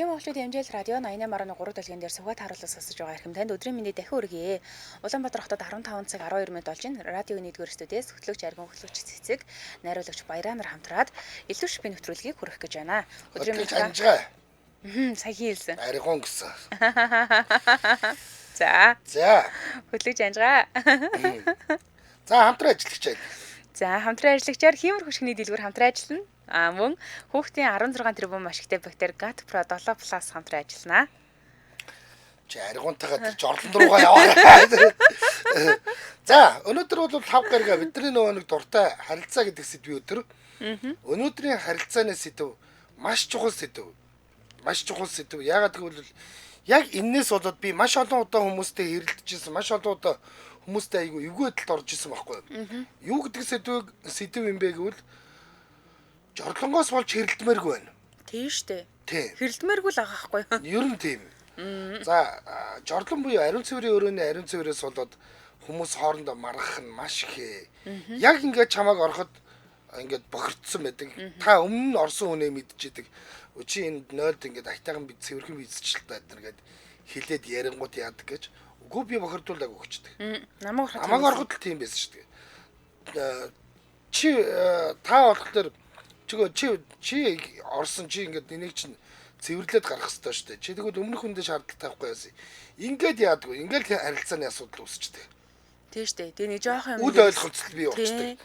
Ашигын монголчуудын хэмжээл радио 88.3 дэлгэн дээр сувгаад харуулсан сонсож байгаа хэрхэм танд өдрийн мэндийг дахин хүргэе. Улаанбаатар хотод 15 цаг 12 минут болж байна. Радиогийн 1-р студиэс хөтлөгч Аргин хөтлөгч Цэцэг, найруулагч Баяраа нар хамтраад илүү шипийн нэвтрүүлгийг хүргэх гэж байна. Өдрийн мэндийг сая хийлсэн. Аргин гэсэн. За. Хөтлөгч Анжгаа. За хамтран ажиллагч. За хамтран ажиллагчаар хиймэр хөшгөний дэлгүүр хамтран ажиллана. Мөн хүүхдийн 16 тэрбум ашигтай бактери GAT Pro 7 Plus хамтран ажиллана. Аргунтайгаа жорлон руугаа яваа. За, өнөөдөр бол 5 гарга бидний нөгөө нэг дуртай харилцаа гэдэг сэдвийн өдөр. Өнөөдрийн харилцааны сэдв маш чухал сэдв. Яагаад гэвэл яг энэс болоод би маш олон удаа хүмүүстэй хэрэлдэж ирсэн, маш олон удаа хүмүүстэй айгүй эвгүйдэлд орж исэн байхгүй юу? Юу гэдэг сэдв юм бэ гэвэл жорлонгоос болж хэрэлдмээргүй байна. Тийм шүү дээ. Тийм. Хэрэлдмээргүй л байгаа байхгүй юу? Ер нь тийм. За, жорлон буюу ариун цэврийн өрөөний ариун цэврээс болоод хүмүүс хоорондоо маргах нь маш их. Яг ингээд чамааг ороход ингээд бохирдсон байдаг. Та өмнө нь орсон хүнээ мэдчихэдэг. Чи энэ нойлд ингээд айтайхан бид цэвэрхэн бицчлээ гэдэг хэлээд ярингууд яадаг гэж. Үгүй би бохирдуулаагүй өчтдөг. Намайг ороход л тийм байсан шүү дээ. Чи та болохоор чи орсон чи ингээд энийг чинь цэвэрлээд гарах хэрэгтэй шүү дээ. Чи тэгвэл өмнөх хүндээ шаардлагатай байхгүй яасан. Ингээд яадгүй. Ингээд харилцааны асуудал үүсчихдээ. Тийм шүү дээ. Тэгээ нэг жоохон юм. Үл ойлголцол бий болчтой.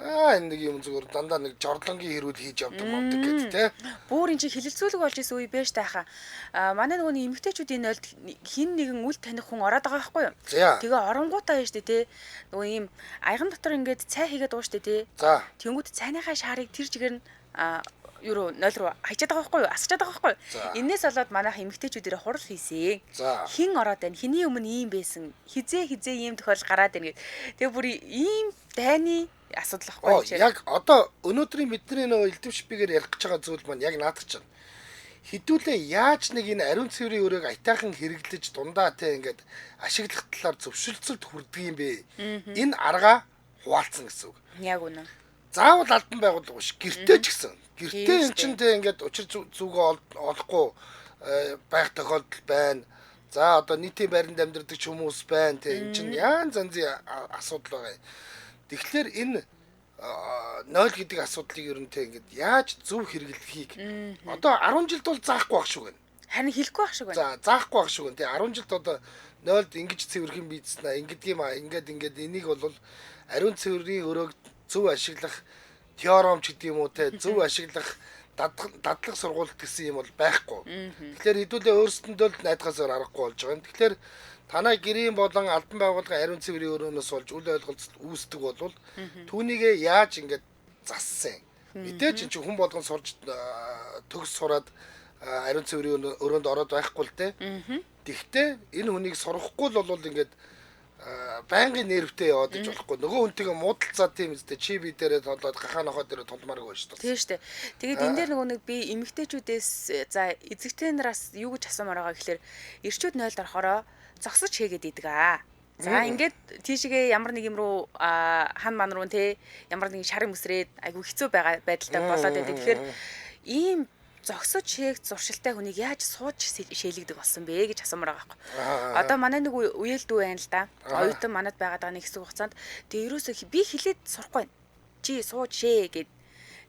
Энэ нэг юм зүгээр дандаа нэг жорлонгийн хэрүүл хийж явдаг мовдөг гэдэг те. Бүр энэ чи хилэлцүүлэг болж исэн үе байж тааха. Манай нөгөө эмэгтэйчүүдийн нойлд хин нэгэн үл таних хүн ороод байгаа байхгүй юу? Тэгээ оронгуудаа яаш те. Нөгөө ийм аяган дотор ингээд цай хийгээд байгаа штэ те. Тэнгүүд цайныхаа шаарыг тэр чигээр нь юу нойл руу хайчаад байгаа байхгүй юу? Асчаад байгаа байхгүй юу? Энээс болоод манайх эмэгтэйчүүдээр хурал хийсэн. Хин ороод байна. Хиний өмнө ийм байсан. Хизээ ийм тохиолдол гараад байна гэд. Тэгээ бүр ийм дайны асуудал ахгүй юу? Яг одоо өнөөдрийн бидний нөгөө элдв шипигээр ярих гэж байгаа зүйл маань яг наадах чинь. Хэдүүлээ яаж нэг энэ ариун цэврийн өрөөг айтайхан хэрэглэж дундаа те ингээд ашиглах талаар зөвшөлтсөлд хүрдэг юм бэ? Энэ арга хуваалцсан гэсэн үг. Яг үнэ. Заавал албан байгууллага биш. Гэртээ ч гэсэн. Гэртээ эн чинь те ингээд учир зүгөө олохгүй байх тохиолдол байна. За одоо нийтийн байранд амьдардаг хүмүүс байна те. Эн чинь янз янзын асуудал байгаа. Тэгэхээр энэ нойл гэдэг асуудлыг ер нь те ингээд яаж зөв хэрэглэхийг одоо 10 жилд бол заахгүй байх шүү гэнэ. Харин хэлэхгүй байх шүү гэнэ. За заахгүй байх шүү гэнэ те 10 жилд одоо нойлд ингэж цэвэрхэн бийцнэ. Ингээд юм аа ингээд энийг бол ариун цэврийн өрөөг зөв ашиглах теорем ч гэдэг юм уу те зөв ашиглах дадлаг сургууль гэсэн юм бол байхгүй. Тэгэхээр хэдүүлээ өөрсдөндөө л найдахаас аргагүй болж байгаа юм. Тэгэхээр танай гэрийн болон албан байгууллагын ариун цэврийн өрөөнөөс болж үл ойлголцол үүсдэг бол түүнийгээ яаж ингээд зассан. Мэдээж чи хүн болгон сурж төгс сураад ариун цэврийн өрөөнд ороод байхгүй л те. Тэгтээ энэ хүнийг сурахгүй л бол ингээд байнгын нервтэй яваад иж болохгүй. Нөгөө хүнтэйгээ муудалцаад тийм үстэй чи би дээрээ толоод гахаа нохоо дээрээ толмааргүй шүү дээ. Тийм шүү дээ. Тэгээд энэ дээр нөгөө нэг би эмэгтэйчүүдээс за эзэгтэй нараас юу гэж асуумаар байгаа гэхээр эрчүүд нойлд орохороо зогсож хийгээд идэг аа. За ингээд тийшээ ямар нэг юм руу хан ман руу те ямар нэг шар мөсрээд айгу хэцүү байгаа байдалтай болоод байдаг. Тэгэхээр ийм зогсож хийх зуршилтай хүнийг яаж сууж шээлэгдэг болсон бэ гэж асуумаар байгаа байхгүй. Одоо манай нэг үеэлдүү байна л да. Оюутан манад байгаад байгаа нэг хэсэг хугацаанд тэгээ ерөөсөө би хилээд сурахгүй байна. Чи сууж шээ гэд.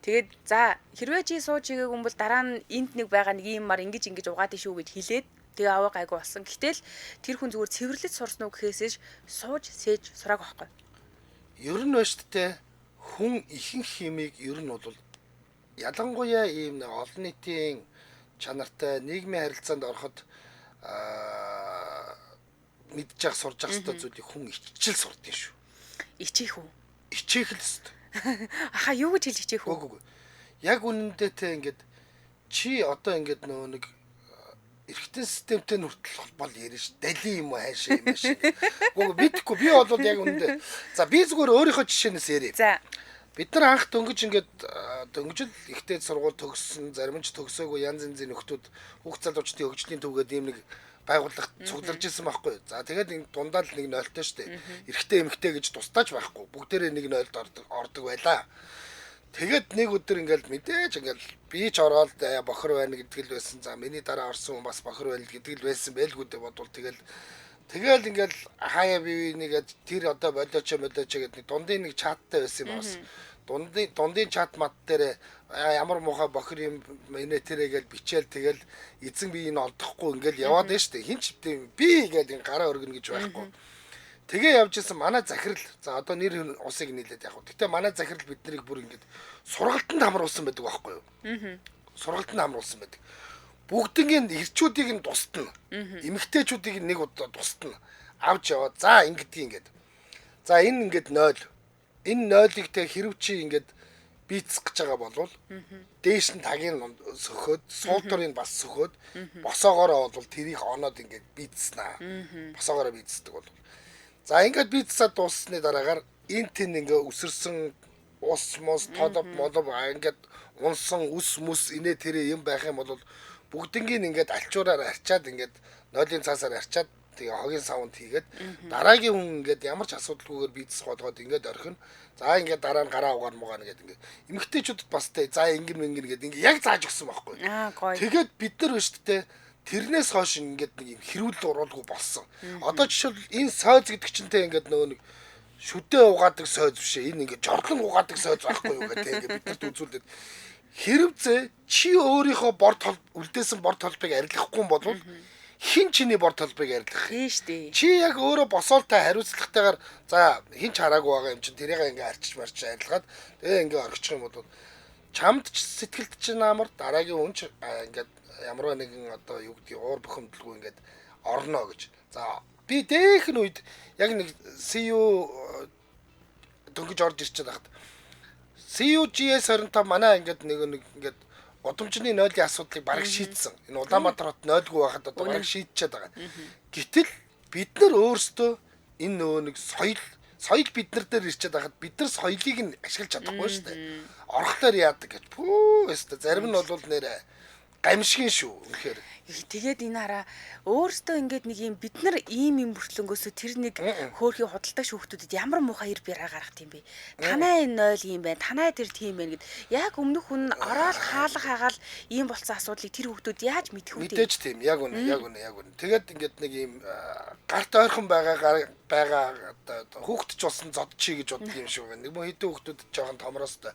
Тэгээд за хэрвээ чи сууж хийгээгүй юм бол дараа нь энд нэг байгаа нэг юм мар ингэж угаад шүү гэж хилээд тэгээ аваа гайгүй болсон. Гэтэл тэр хүн зүгээр цэвэрлэж сурсан уу гэхээсэж сууж сээж сурааг байхгүй. Ер нь ба штэ хүн ихэнх химиг ер нь бол ялангуяа ийм олон нийтийн чанартай нийгмийн харилцаанд ороход мэдчих сурж ах хэвээр зүйлийг хүн ичил сурдаг шүү. Ичих үү? Ичих л хэвээр. Аха юу гэж хэлж ичих үү? Үгүй. Яг үнэндээ те ингээд чи одоо ингээд нөгөө нэг эргэтэн системтэй нүртэл холбоол ярина ш. Дали юм уу хайшаа юм шиг. Үгүй битгэхгүй би бол яг үнэндээ. За би зүгээр өөрийнхөө жишээнээс ярив. За бид нар анх дөнгөж ингээд дөнгөжл ихтэй сургууль төгссөн, зарим нь ч төгсөөгүй янз янзын нөхдүүд хүүхд залуучдын хөгжлийн төвгээд ийм нэг байгууллагт цугларж ирсэн байхгүй. За тэгээд энэ дундаа л нэг нойлтой штэ. Эрэгтэй эмэгтэй гэж тусдаач байхгүй. Бүгдээрээ нэг нойлд ордог байлаа. Тэгээд нэг өдөр ингээл мэдээж ингээл би ч ороод бохор байна гэдэг л байсан. За миний дараа орсон хүн бас бохор байна гэдэг л байсан байлгүй дээ бодвол тэгэл ингээл хаяа бие нэгээд тэр одоо болооч гэдэг нэг дундын нэг чаттай байсан юм бас. Дундын чат мат дээр ямар муухай бохор юм инээ тэрэгэл бичээл тэгэл эзэн би энэ олдохгүй ингээл яваад байна штэ. Хинч би ингээл гараа өргөнө гэж байхгүй. Тэгээ явж исэн манай захирал за одоо нэр усыг нийлээд яг. Гэтэ манай захирал биднийг бүр ингээд сургалтанд хамруулсан байдаг байхгүй юу? Сургалтанд хамруулсан байдаг. Бүгднийг ирчүүдийг нь тусдна. Эмэгтэйчүүдийг нэг удаа тусдна. Авч яваа. За ингээд. За энэ ингээд 0. Энэ 0-ыг тэг хэрв чи ингээд бийцэх гэж байгаа болвол дээш нь тагийг сөхөөд, суул дурыг бас сөхөөд, босоогоороо бол тэрийг оноод ингээд бийцснэ. Босоогоороо бийцдэг бол. За ингээд бийцсаад дууссаны дараагаар энэ тэн ингээ өсөрсөн ус мос тодоп модоп ингээд унсан ус мөс инээ тэрэ юм байх юм бол бүгднийг ингээд алчуураар арчаад ингээд нойлын цаасаар арчаад тэгээ хогийн савнд хийгээд дараагийн хүн ингээд ямар ч асуудалгүйгээр бийцс голгоод ингээд орхино. За ингээд дараа нь гараа угаар мугаана гэдэг ингээд эмгтээчүүдэд бас тэ за ингэн гэдэг ингээд яг зааж өгсөн байхгүй. Тэгээд бид нар биш тэ тэрнээс хойш ингээд нэг юм хэрүүл уруулгүй болсон. Одоо жишээлбэл энэ сойз гэдэг чинь те ингээд нөгөө нэг шүдээ угаадаг сойз биш ээ. Энэ ингээд жордлон угаадаг сойз байхгүй юу гэдэг ингээд бидэрт үзүүлээд хэрвээ чи өөрийнхөө бор тол үлдээсэн бор толбыг арилгахгүй бол хин чиний бор толбыг арилгах. Тийм шүү дээ. Чи яг өөрөө босоолтай хариуцлагатайгаар за хин ч хараагүй байгаа юм чинь тэрийг ингээд арчиж марч арилгаад тэгээ ингээд орчих юм бол чамд сэтгэлд чинь амар дараагийн хүн ч ингээд ямар нэгэн одоо юу гэдэг уур бухимдалгүй ингээд орно гэж. За би дээхэн үед яг нэг CU дөнгөж орж ирчээд байхад CUGS 25 манай ингээд нэг ингээд удамжны 0-ийн асуудлыг бараг шийдсэн. Энэ Улаанбаатар хот 0-гүй байхад одоо бараг шийдчихэд байгаа. Гэтэл бид нар өөрсдөө энэ нөгөө нэг соёл бид нар дээр ирчээд байхад бид нар соёлыг нь ашиглаж чадахгүй шүү дээ. Орхолоор яадаг гэж. Пүү өстө зарим нь бол нэрэ гамшигэн шүү үнэхээр. Тэгээд энэ хараа өөртөө ингээд нэг юм бид нар ийм бүртлөнгөөсөө тэр нэг хөөрхий худалдаа шүүхтүүдэд ямар муухай ир бяраа гаргах юм бэ? Танай энэ 0 юм байна. Танай тэр тийм байна гэд. Яг өмнөх хүн ороод хаалга хагаал ийм болсон асуудлыг тэр хүүхдүүд яаж мэдэх үү? Мэдээж тийм. Яг үнэ. Тэгээд ингээд нэг ийм гарт ойрхон байгаа одоо хүүхд ч болсон зодчий гэж боддог юм шүү. Нэг мөн хэдэн хүүхдүүд жоохон томроостой.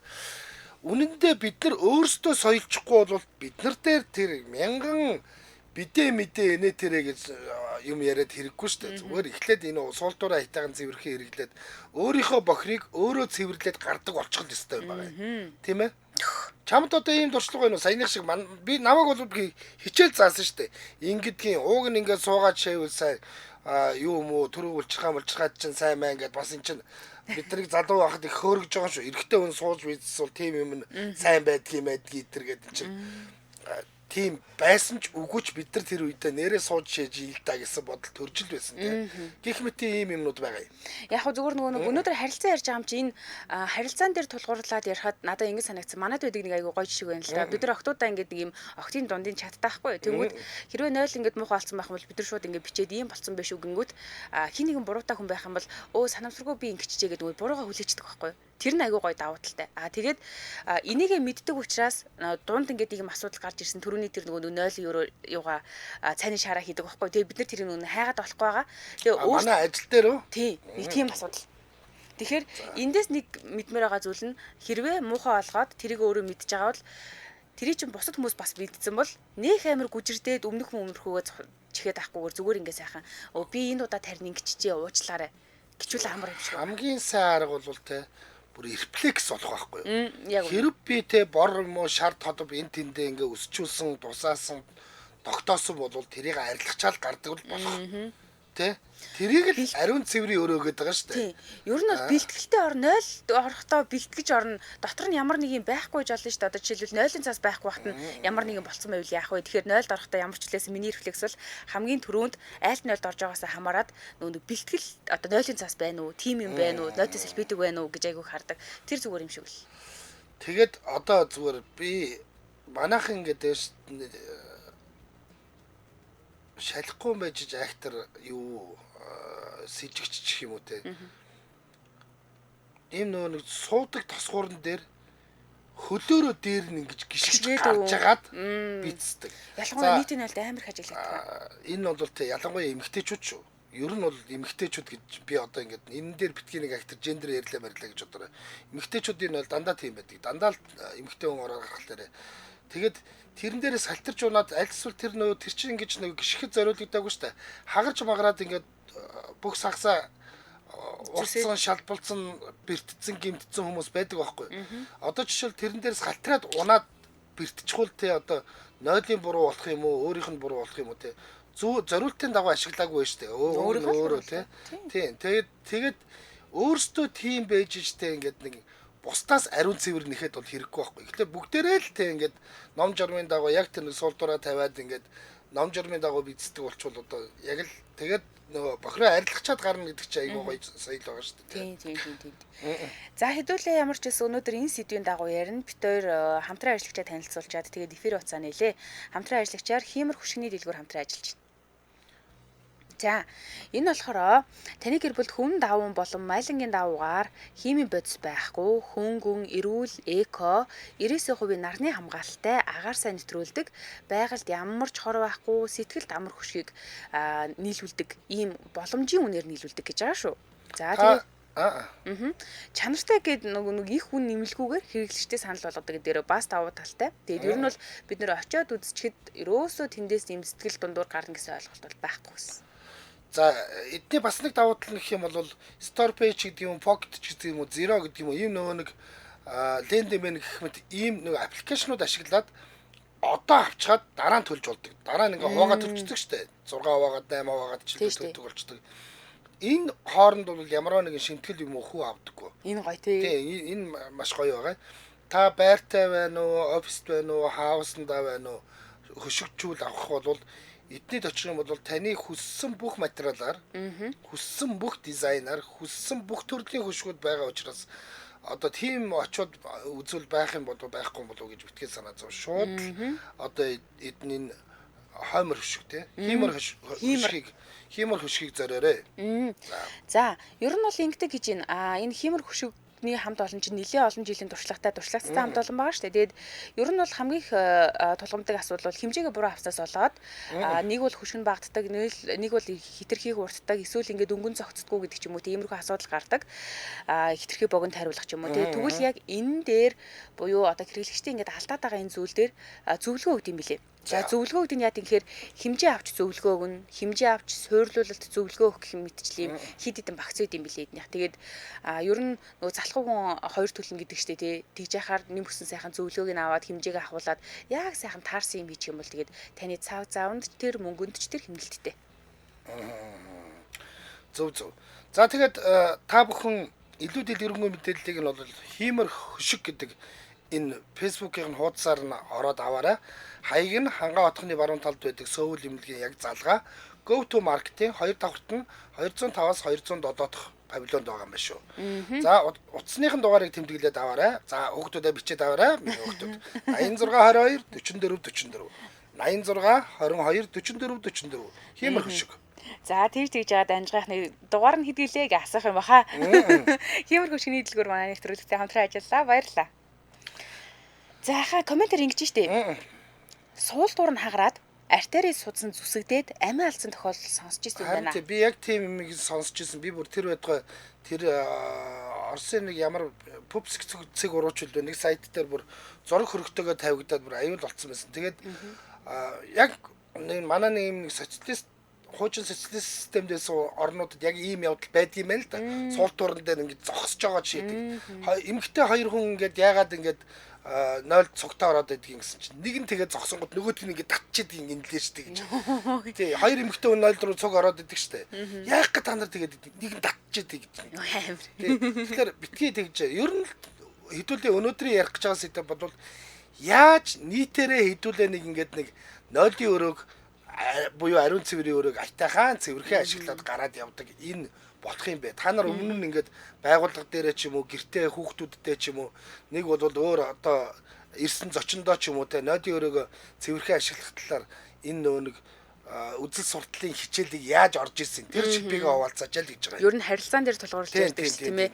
Үнэндээ бид нар өөрсдөө соёлчихгүй бол бид нар дээр тэр мянган бидээ мэдээ инээ тэрэ гэж юм яриад хэрэггүй шүү дээ. Зүгээр эхлээд энэ суулдуураа хитагаан цэвэрхэн хэрэглээд өөрийнхөө бохирыг өөрөө цэвэрлээд гардаг болчих л ёстой юм байна. Тийм ээ? Чамд одоо ийм дуршлага байна уу? Саяных шиг би намайг бол хичээл заасан шүү дээ. Ингэдгийн ууг нь ингээд суугаад шээвэл сайн юу юм уу төрөв улчирхаад чинь сайн маа ингээд бас эн чинь биднийг залуу байхад их хөөргөж байгаа шүү. Эрэгтэй хүн сууж бидсэл тийм юм сайн байдгийм гэдэр гэдэг чинь тийм байсан ч үгүйч бид нар тэр үедээ нэрээ сууж шээж ийл та гэсэн бодол төрж л байсан тийм. Гэх мэт ийм юмнууд байгаа юм. Яг хөө зүгээр нөгөө өнөөдөр харилцаа ярьж байгаа юм чи энэ харилцаан дээр тулгуурлаад ярихад надад ингэ санагдсан. Манайд байдаг нэг айгуу гоё жишээ байна л да. Бид нар охтуудаа ингээд нэг юм охтын дундын чаттай байхгүй. Тэнгүүд хэрвээ 0 ингээд муухай болсон байх юм бол бид нар шууд ингээд бичээд ийм болсон байх шүү гингүүд хин нэгэн буруутай хүн байх юм бол өө санамсаргүй би ингэчжээ гэдэг үгүй буруугаа хүлээчдэг байхгүй. Тэр нь айгуу гоё давуу талтай. Тэгээд энийгээ мэддэг учраас дунд ингээд ийм асуудал гарч ирсэн түрүүний тэр нөгөө 0 юугаа цайны шараа хийдэг байхгүй. Тэгээ бид нар тэрийг нөгөө хайгаад болохгүй байгаа. Тэгээ манай ажил дээр үү? Тий, нэг тийм асуудал. Тэгэхээр эндээс нэг мэдмээр байгаа зүйл нь хэрвээ муухай олгоод тэрийг өөрөө мэдж байгаа бол тэрий чинь бусад хүмүүс бас мэдсэн бол нөх амир гүжирдээд өмнөх өмнөхөөгөө чихээд ахгүйгээр зүгээр ингээ сайхан би энэ удаа тарин ингэчжээ уучлаарай. Гिचүүл амар юм шиг. Хамгийн сайн арга бол те бүр рефлекс болох байхгүй юу? Хэрэг би те бор юм уу шар тодов энэ тэндээ ингээ өсчүүлсэн тусаасан тогтоосон бол тэрийг арилгачаал гардаг болох. Тэ? Тэрийг л ариун цэврийн өрөөгöd байгаа шүү дээ. Тийм. Ер нь бол бэлтгэлтэй орно 0 орохдоо бэлтгэж орно. Дотор нь ямар нэг юм байхгүй жолно шүү дээ. Одоо жишээлбэл 0-ын цаас байхгүй бахт нь ямар нэг юм болцсон байвал яах вэ? Тэгэхээр 0-д орохдоо ямар ч хүлээсэн миний рефлекс бол хамгийн түрүүнд айлт 0-д орж байгаасаа хамаарад нөгөө бэлтгэл одоо 0-ын цаас байна уу? Тим юм байна уу? Нотис хэлбэдэг байна уу гэж айгүйх хардаг. Тэр зүгээр юм шиг л. Тэгээд одоо зүгээр би манайхан гэдэг шалахгүй юм байж актер юу сэжигч юм уу те. Ийм нөгөө нэг суудаг тосгуурн дээр хөлөөрөө дээр нь ингэж гიშгэж гарч агаад бицдэг. Ялангуяа нийтийн нойлд амар их ажиглагддаг. Энэ бол тэ ялангуяа эмэгтэйчүүд шүү. Ер нь бол эмэгтэйчүүд гэж би одоо ингэж энэ дээр битгий нэг актер гендер ярьлаа барилаа гэж бодорой. Эмэгтэйчүүдийн бол дандаа тийм байдаг. Дандаа л эмэгтэй хүн ороо гаргах лээрээ. Тэгээд тэрэн дээрээ салтарч унаад аль эсвэл тэр нөө тэр чинь ингэж нэг гიშгэд зориулагдаагүй шүү дээ. Хагарч магараад ингэж бүх сагсаа урцсан шалбалцсан бэртцэн гимтцэн хүмүүс байдаг байхгүй. Одоо жишээл тэрэн дээрээс халтраад унаад бэртчихвэл те одоо нойлын буруу болох юм уу, өөрийнх нь буруу болох юм уу те. Зориултын дагуу ашиглаагүй шүү дээ. Өөрөө те. Тийм. Тэгээд өөрсдөө тийм байж штэ ингээд нэг бусдаас ариун цэвэр нэхэд бол хэрэггүй байхгүй. Гэхдээ бүгдээрээ л те ингээд ном журмын дагуу яг тэр суулдураа тавиад ингээд ном журмын дагуу бичдэг болчвол одоо яг л тэгээд нөгөө бохироо арилгачаад гарна гэдэг чинь айгүй гоё соёл байгаа шүү дээ. Тийм. За хэдүүлээ ямар ч гэсэн өнөөдөр энэ сэдвийн дагуу ярина. Бид хоёр хамтран ажиллагчаа танилцуулчаад тэгээд эфир хугацаа нэлээ. Хамтран ажиллагчаар хиймэр хөшгөний дэлгүүр хамтран ажиллаж байна. За энэ болохоор таны гэр бүлд хүн даван болон майлангийн давуугаар химийн бодис байхгүй хөнгөн, эрүүл, эко, 99% нарны хамгаалалтай агаар сайн нэвтрүүлдэг байгальд ямар ч хор байхгүй сэтгэлд амар хөшгийг нийлүүлдэг ийм боломжийн үнээр нийлүүлдэг гэж байгаа шүү. За тэгээд чанартай гээд нэг их хүн нэмэлгүйгээр хэрэглэгчтэй санал болгодог дээр бас давуу талтай. Тэгээд ер нь бол бид нэр очиод үзчихэд ерөөсөө тэндээс ийм сэтгэл дундуур гарна гэсэн ойлголт бол байхгүй байсан. За эдний бас нэг давуу тал гэх юм бол store page гэдэг юм, pocket гэдэг юм уу, zero гэдэг юм уу, ийм нөгөө нэг лендмен гэх мэт ийм нэг аппликейшнууд ашиглаад одоо авчгаад дараа нь төлж болдог. Дараа нь ингээ хуваагаад төлждөг штэ. 6 хуваагаад 8 хуваагаад ч төлдөг болчдөг. Энэ хооронд бол ямар нэгэн шимтгэл юм уу хүү авдаггүй. Энэ гоё тий. Тий, энэ маш гоё байгаа. Та байртай байна уу, оффист байна уу, хаусанд байна уу, хөшигчүүл авах бол эднийд очих юм бол таны хүссэн бүх материалаар, хүссэн бүх дизайнаар, хүссэн бүх төрлийн хөшгүүд байгаа учраас одоо тийм очиод үзүүл байх юм бол байхгүй юм болов гэж битгий санаа зов. Шууд одоо эдний хоймор хөшиг те. Хиймэр хөшгийг зориорой. За, ер нь бол ингэдэг гэж байна. Энэ хиймэр хөшиг хамт олон чинь нэлээд олон жилийн туршлагатай хамт олон байгаа шүү дээ. Тэгээд ер нь бол хамгийн их тулгамдаг асуудал бол хэмжээгээ буруу авсаас болоод нэг бол хөшгөн багтдаг, нэг бол хитрхийг уртдаг, эсвэл ингээд өнгөн цогцдгүй гэдэг ч юм уу тиймэрхүү асуудал гардаг. Хитрхий богино хариулах ч юм уу. Тэгээд тэгвэл яг энэ дээр буюу одоо хэрэглэгчтэй ингээд алдаад байгаа энэ зүйл дээр зөвлөгөө өгд юм билээ. За зөвлөгөө гэдэг нь яа гэхээр хэмжээ авч зөвлөгөө өгнө, хэмжээ авч суйрлуулалт зөвлөгөө өгөх юм мэтчлээ хид хідэн багц үед юм билээ эднийх. Тэгээд ер нь нөгөө залхуу хүн хоёр төлнө гэдэг штэ тий. Тэгж яхаар нэм хүсэн сайхан зөвлөгөөг нь аваад хэмжээгээ ахуулаад яг сайхан таарсан юм бичих юм бол тэгээд таны цав завнд тэр мөнгөнд ч тэр хэмнэлттэй. Зөв. За тэгээд та бүхэн илүү дэлгэрэнгүй мэдээллийг нь бол хиймэр хөшиг гэдэг энэ фэйсбүүкийн хуудасаар нь ороод аваарай. Хаяг нь хангаа хотхны баруун талд байдаг сөүл имлэгийн яг залгаа Go to Market-ийн 2 давхарт нь 205-аас 207 дахь павильонд байгаа юм байна шүү. За утасныхын дугаарыг тэмдэглээд аваарай. За хүүхдүүдэд бичээд аваарай. Хүүхдүүд 8622 44 44 86 22 44 44 хиймэр хөшиг. За тэгж жаад амжихны дугаар нь хэдгэлээ гэж асах юм баха. Хиймэр хөшгөний дэлгүүр манай нэвтрүүлэгтэй хамтран ажиллаа. Баярлалаа. За хаа комментээр ингэж штэ. Суултуур нь хагараад артерий судсан зүсэгдээд амиа алдсан тохиолдол сонсч ирсэн юм байна. Харин би яг тийм юм сонсч ирсэн. Би бүр тэр байтугай тэр Оросын нэг ямар пупс цэг уруучил нэг сайт дээр бүр зураг хөрөгтэйгээ тавигдаад бүр аюул болцсон байсан. Тэгээд яг манай нэг социалист хуучин социалист системдээс орнуудад яг ийм явдал байдаг юм байна л да. Суултуурн дээр ингэж зогсож байгаа жишээдэг. Эмэгтэй хоёр хүн ингэж яагаад ингэж 0 цугтаа ороод байдгийг гэсэн чинь нэг нь тэгээд зогсонгод нөгөөт нь ингэ татчихэд инглээ штэ гэж. Тий, хоёр эмэгтэй хүн 0 руу цуг ороод идэг штэ. Яах гэж та нар тэгээд нэг нь татчихэд гэж. Тий. Тэгэхээр битгий тэгж ер нь хэдүүлээ өнөөдрийн ярих гэж байгаа сэдв бодвол яаж нийтээрээ хэдүүлээ нэг ингэдэг нэг 0-ийн өрөөг буюу ариун цэврийн өрөөг айтайхан цэвэрхэн ашиглаад гараад явдаг энэ болох юм бэ. Та нар өмнө нь ингээд байгууллага дээрээ ч юм уу гэртээ хүүхдүүдтэй ч юм уу нэг бол өөр одоо ирсэн зочиндоо ч юм уу те ноодын өрөөгөө цэвэрхэн ашиглах талаар энэ нөө нэг үзэл сурталын хичээлийг яаж орж ирсэн тэр шипийг овалцааж л гэж байгаа. Ер нь харилцаан дээр тулгуурлаж ярьдаг шүү тийм ээ.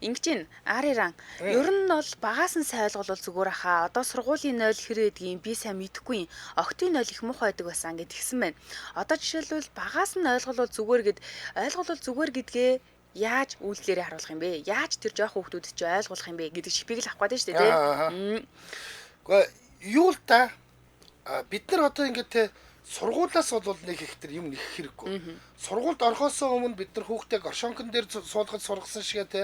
Ингэж ин Ариран ер нь бол багаас нь сайн ойлголол зүгээр хаа. Одоо сургуулийн 0 хэр гэдгийг би сайн мэдэхгүй. Октын 0 их муухай байдаг байсан гэд тэгсэн байна. Одоо жишээлбэл багаас нь ойлголол зүгээр гэдгээ яаж үйлдэлээр харуулах юм бэ? Яаж тэр жоох хүүхдүүдэд ч ойлгуулах юм бэ гэдэг шипийг л авах гэдэг шүү дээ тийм. Гэхдээ юу л та бид нар одоо ингээд те сургуулиас бол нэг их тэр юм нэх хэрэггүй. Сургуульд орохоосоо өмнө бид нар хүүхдээ горшонкон дээр суулгаж сургасан шигээ те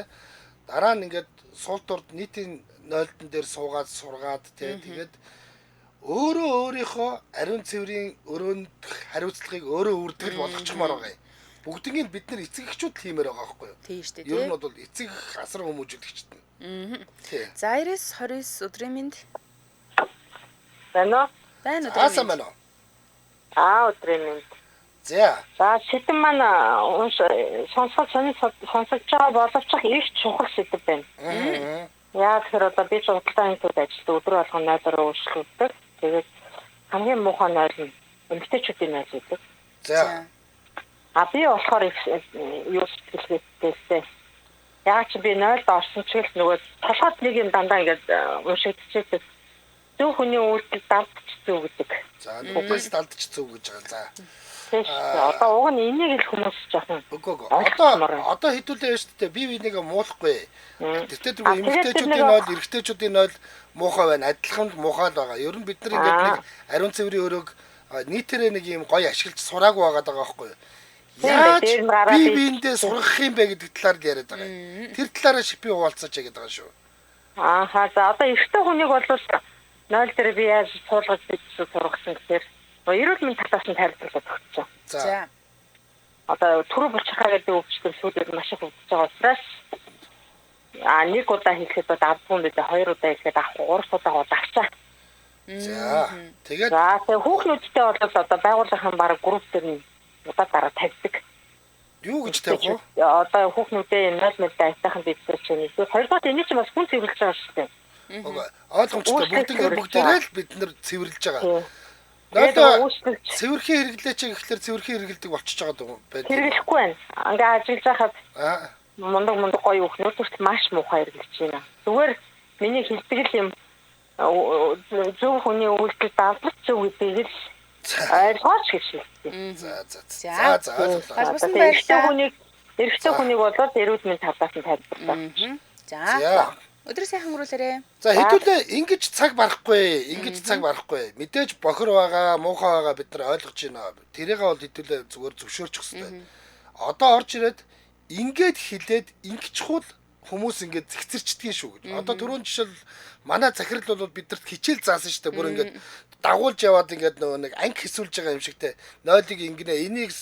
дараа нь ингээд суул дурд нийтийн 0-н дээр суугаад сургаад те тэгээд өөрийнхөө ариун цэврийн өрөөнд хариуцлагыг өөрөө үрдгэл болгочихмаар байгаа юм. Бүгднийг бид нар эцэг эхчүүд хиймээр байгаа байхгүй юу? Тийм шүү дээ. Ер нь бол эцэг асар хүмүүжүүлэгчд нь. За 29 өдрийн минь. Байна уу? Байна уу? Аасан байна уу? Өдрийн минь. За сэдв маань сонсож байгаа боловч их чухал сэдв байна. Яг тэр одоо би судалгааны төвд ажилладаг өдөр болгон найдвараа үйлчлүүлдэг. Тэгээд хамгийн муухай найз нь эмэгтэйчүүдийн найз гэдэг. за Би болохоор юу сэтгэлгээтэй. Яг чи би 0-д орсон ч гэл нөгөө толгойд нэг юм дандаа ингээд уншигдчихсэн. Зөв хүний үйлдэл давтч зөв гэдэг. за бүгдээс далдч зүг гэж байгаа. Тийм шүү. Одоо уг нь энийг л хүмүүс жоохон Үгүй. Одоо хэдүүлээ шүү дээ. Би бинийг муулахгүй. Тэгтээ тэр эмэгтэйчүүдийн 0, эрэгтэйчүүдийн 0 муухай байна. Адилхан муухай л байгаа. Ер нь бид нар ингээд нэг ариун цэврийн өрөөг нийтээрээ нэг юм гоё ашиглаж сураагүй байгаа байхгүй юу? Яаж би биэндээ сургах юм бэ гэдэг талаар л яриад байгаа юм. Тэр талаараа шипи хуваалцаач гэдэг байгаа шүү. За одоо эрэгтэй хүнийг бол 0 дээр би яаж суулгаж сургасан гэхээр эрүүл мэндийн талаас нь тайлбарлаад өгч байгаа. За. Одоо түрүү булчирхаа гэдэг өвчтөн сүүдэд маш их өвдөж байгаа учраас нэг удаа хийхэд бол 10 хүн дээр 2 удаа хийхэд авах 3 удаа авчаа. За. Тэгээд тэгээ хүүхнүүдтэй бол одоо байгууллагын баг групп дээр нь удаа дараа тавьдаг. юу гэж тавих вэ? Одоо хүүхнүүдээ 0 айтайхан бидсэрч байна. Хоёрдугаар энэ чинь бас хүн цэвэрлэж байгаа шүү дээ. Ойлгомжтой бүгдээрээ л бид нар цэвэрлж байгаа. Надаа цэвэрхэн хэрэглээч гэхэлэр цэвэрхэн хэрэгэлдэг болчихж байгаа юм байна. Хэрэглэхгүй байна. Ингээ ажиллаж байхад мундаг гоё хүүхнүүд төрт маш муухай хэрэглэж байна. Зүгээр миний хэлдэг юм зөв хүний үйлдэл давлах зөв гэдгийг л ойлгооч гэж хэлсэн. За эрэгтэй хүнийг бол эрүүл мэндийн талаас нь тайлбарлаа. За. Өдөр сайхан өнгөрүүлээрэй. За хэдүүлээ ингэж цаг барахгүй. Мэдээж бохор байгаа, муухай байгаа бид нар ойлгож байна. Тэрийг бол хэдүүлээ зүгээр зөвшөөрчих хэрэгтэй. Одоо орж ирээд ингээд хилээд ингэчхүүл хүмүүс ингээд зэгцэрчдгийн шүү гэж. Одоо түрүүн жишээл манай захирал бол бидэрт хичээл заасан шүү дээ. Бүр ингээд дагуулж яваад ингээд нөгөө нэг анги хэсүүлж байгаа юм шигтэй. 0-ыг ингэнэ энийг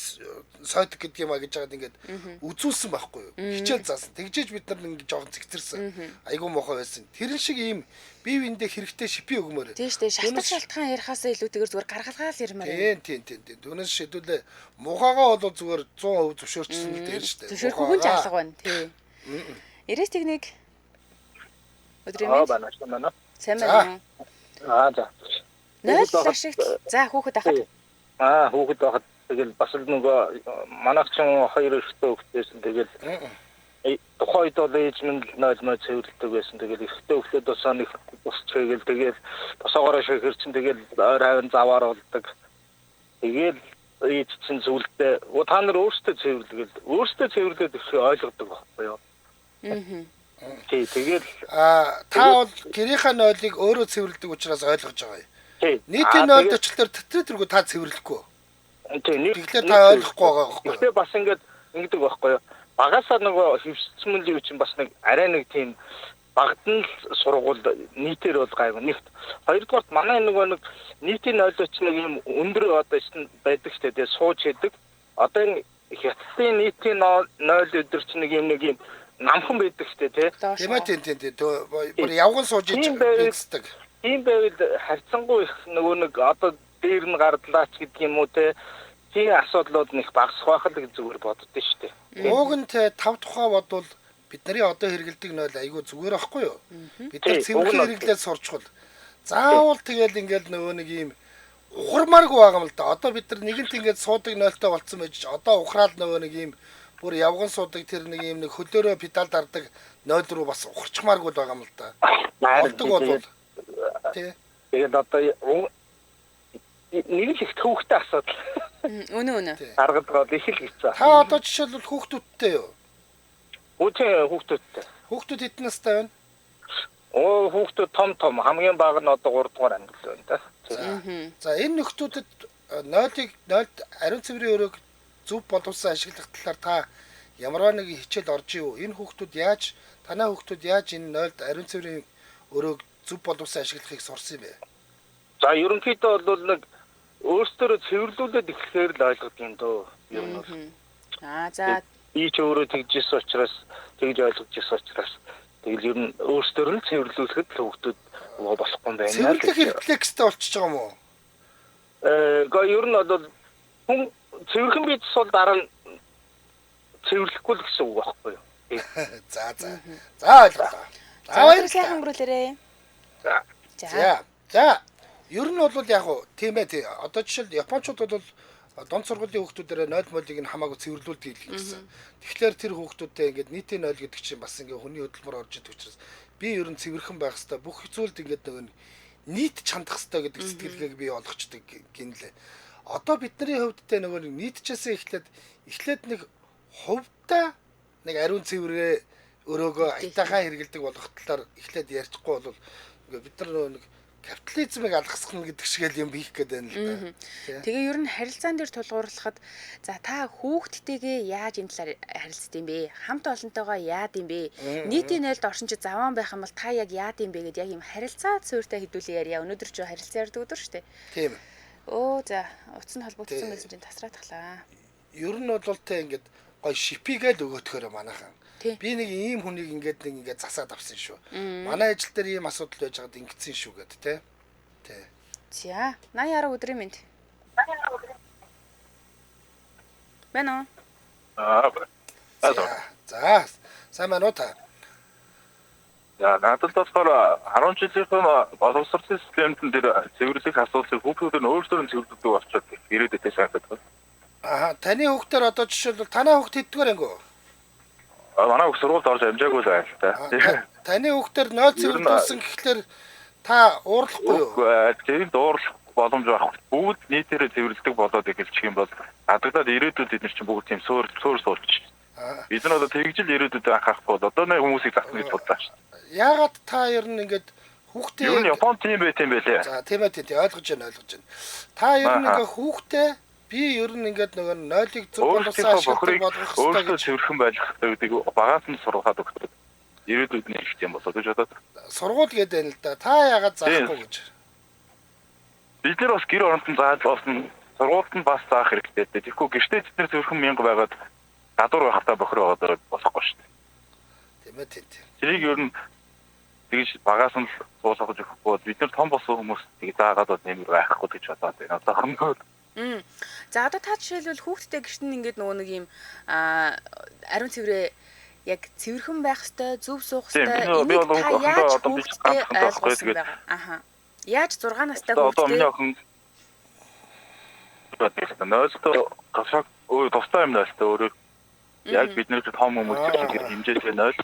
сойдог гэдэг юм а гэж байгаад ингээд үзүүлсэн байхгүй юу. Хичээл заасан. Тэгжээж бид нар ингээд жоохон зэгцэрсэн. Айгуу мохоо байсан. Тэрэн шиг ийм бие биендээ хэрэгтэй шипи өгмөр. Тийм шүү дээ. Шалтгаан ярихаасаа илүүтэйгээр зүгээр гаргалгаал ярмаар. Тийм. Түүнээс шийдүүлээ мухагаа бол зүгээр 100% зөвшөөрчихсөн л дээр шүү дээ. Зөвшөөрөхгүй ч алга байна. Тийм. 91 өдрийн минь. Сайн байна. За. 0 ашигт. За хүүхэд ахад. Хүүхэд ахад тэгэл бас л нөгөө манайчин 2 эрэгтэй хүүхдээсэн тэгэл тухайд бол ээж минь 0 цэвэрлдэг байсан. Тэгэл эрэгтэй хүүхдүүд бас нэг босч хийгээл тэгэл босоогоороо шихэрчин тэгэл ойр хавийн заваар болдог. Тэгэл ээж чинь зүйлдээ та нар өөрсдөө цэвэрлээд их ойлгодог байхгүй юу? Тэгэл та бол гэрийнхаа 0-ыг өөрөө цэвэрлдэг учраас ойлгож байгаа юм. Нийтийн 0 төчлөөр тэргүй та цэвэрлэхгүй. Тэгэхээр та ойлгохгүй байгаа байхгүй юу? Гэхдээ бас ингэдэг байхгүй юу? Багасаа нөгөө хөвсцмөлийн үчин бас нэг арай нэг тийм багтан л сургууль нийтээр бол гайгүй. Нэгт хоёрдугаарт манай нөгөө нэг нийтийн 0 чинь нэг юм өндөр одоо байдаг шүү дээ. Сууж хийдэг. Одоо энэ хятадын нийтийн 0 өдөр чинь нэг юм намхан байдаг шүү дээ, тийм. Бүр явган сууж ийдэг. Тийм байвал харьцангуй их нөгөө нэг одоо дээр нь гардлаач гэдэг юм уу те. Тийм асуудлууд нэг багасах байх л гэж зүгээр боддоо шүү дээ. Ууг нь те 5 тухай бодвол бидний одоо хэрэгэлдэг 0 айгүй зүгээр байхгүй юу? Бид нар цэвэрхэн хэрэглээд сурчвал заавал тэгэл ингээл нөгөө нэг юм ухармааргүй байгаа юм л да. Одоо бид нар нэгэнт ингээд суудаг нойлтой болцсон байж одоо ухраал нөгөө нэг ийм бүр явган суудаг тэр нэг ийм нэг хөлөөрөө педал дардаг нойл руу бас ухарчмааргүй байгаа юм л да. Болдог бол тий. Тэгээд одоо нэг л их төвхтэй асуудал. Үнэ. Харагдаад их л хэцүү. Та одоо жишээлбэл хүүхдүүдтэй юу? Үгүй хүүхдүүдтэй. Хүүхдүүд хэдэн настай байна? Хүүхдүүд том хамгийн бага нь одоо 3 дугаар анги л байна да. За энэ нөхдүүдэд нойлд ариун цэврийн өрөөг зөв боловсон ашиглах талаар та ямар нэг хичээл орж ив. Энэ танай хүүхдүүд яаж энэ нойлд ариун цэврийн өрөөг зөв боловсон ашиглахыг сурсан юм бэ? За ерөнхийдөө бол нэг өөрсдөө цэвэрлүүлээд эхлэхээр л ойлгох юм дөө. Ер нь бол. За би ч өөрөө тэгж учраас ойлгож ирсэн учраас тэгэл ер нь өөрсдөө нь цэвэрлүүлэхэд л хүүхдүүд болохгүй юм байна. Цэвэрлэх рефлекстэй болчихж байгаа юм уу? Ер нь бол хүн цэвэрхэн бидс бол дараа нь цэвэрлэхгүй л гэсэн үг байхгүй юу? За ойлголоо. баярлалаа сайхан өнгөрүүлээрэй. За ер нь бол яг уу тийм ээ тий. Одоо жишээл японочууд бол дунд сургуулийн хүүхдүүдээр нойл молыг нь хамаагүй цэвэрлүүлдэг гэсэн. Тэгэхээр тэр хүүхдүүдтэй ингээд нийтийн нойл гэдэг чинь бас ингээд хүний хөдөлмөр орж идэг учраас би ер нь цэвэрхэн байх хэвээр бүх зүйлд ингээд нөгөө нийт чандах хэвээр гэдэг сэтгэлгээг би олгочдөг гинлээ. Одоо бидний хувьд те нөгөө нийтчээсээ эхлээд нэг хувьдаа нэг ариун цэврээ өрөөгөө айтайхан хэрэгэлдэг болох талаар эхлээд ярьчихгүй бол ингээд бид нар нэг капитализмыг алгасгах гэдэг шиг юм хийх гээд байна л да. Тэгээ ер нь харилцаан дээр тулгуурлахад за та хүүхдтэйгээ яаж энэ талаар харилцдаг юм бэ? Хамт олонтойгоо яад юм бэ? Нийтийн нойлд оршин чи заваан байх юм бол та яг яад юм бэ гэдээ яг юм харилцаа суурьтай хэдүүлээ ярья. Өнөөдөр ч харилцаа ярьдаг өдөр шүү дээ. Тийм. За утас нь холбогдсон гэсэн чинь тасраатглаа. Ер нь бол те ингээд гой шипигээл өгөөтгөөрөө манайхан. Би нэг ийм хүнийг ингээд засаад авсан шүү. Манай ажил дээр ийм асуудал байж байгаад ингэсэн шүү гэдэг те. За 80 өдрийн мэнд. Бэнэ. За сайн байна уу та? За надад болохоор 10 жилийн боловсролын системд дээр цэвэрлэх асуудлыг хүүхдүүд нь өөрсдөө нь цэвэрлэдэг болчиход ирээдүйдээ санагдаад байна. Таны хүүхдээр одоо жишээлбэл танай хүүхд хэддгээр ангиу? Манай хүүхд сургуульд орж амжаагүй л байна л да. Таны хүүхдээр 0 цэвэрлүүлсэн гэхлээр та уурлахгүй юу? Тэгээд уурлах боломж байхгүй. Бүгд нийтээрээ цэвэрлдэг болоод эхэлчих юм бол хадагдаад ирээдүйд бид нар чинь бүгд тийм суурь суулчих. Бид нар одоо тэгжил ирээдүйд анхаарахгүй бол одоо нэг хүмүүсийг засна гэж бодлоо шүү. Яагаад та ер нь ингээд хүүхдээ ер нь Японд тийм байт юм байлээ. За тийм ээ ойлгож байна. Та ер нь ингээд хүүхдээ би ер нь ингээд нөгөө нойлыг зөв боловсон ашиглах болгох хэрэгтэй гэж цэвэрхэн байх хэрэгтэй гэдэг багаас нь сургахад өгдөг. Ирээдүйд нэг их юм болоо гэж бодоод. Сургууль гэдэг байна л да. Та яагаад заахгүй гэж? Бид нар бас гэр оронд нь зааж болсон сургуульд нь бас заах хэрэгтэй. Тэгэхгүй гэртээ бид нар цэвэрхэн мянга байгаад гадуур байхтаа бохор байгаад болохгүй шүү дээ. Тийм ээ тийм. Тэрийг ер нь тэгж багаас нь суулгаж өгөхгүй бид нар том болсон хүмүүс тийг заагаад бол нэмэр байхгүй гэж бодоод байна. Одоо хөнгөө. За одоо та жишээлбэл хүүхдтэй гэрт нь ингээд нөгөө нэг юм ариун цэврээ яг цэвэрхэн байх хэвээр зөв суух хэвээр энийг та яаж хүүхдтэй ойлгуулсан байгаа? Яаж 6 настай хүүхдтэй одоо миний охин нойлтой гашаг тустай юм нойлтой өөрөө яг бидний том хүмүүс шиг хэмжээтэй нойл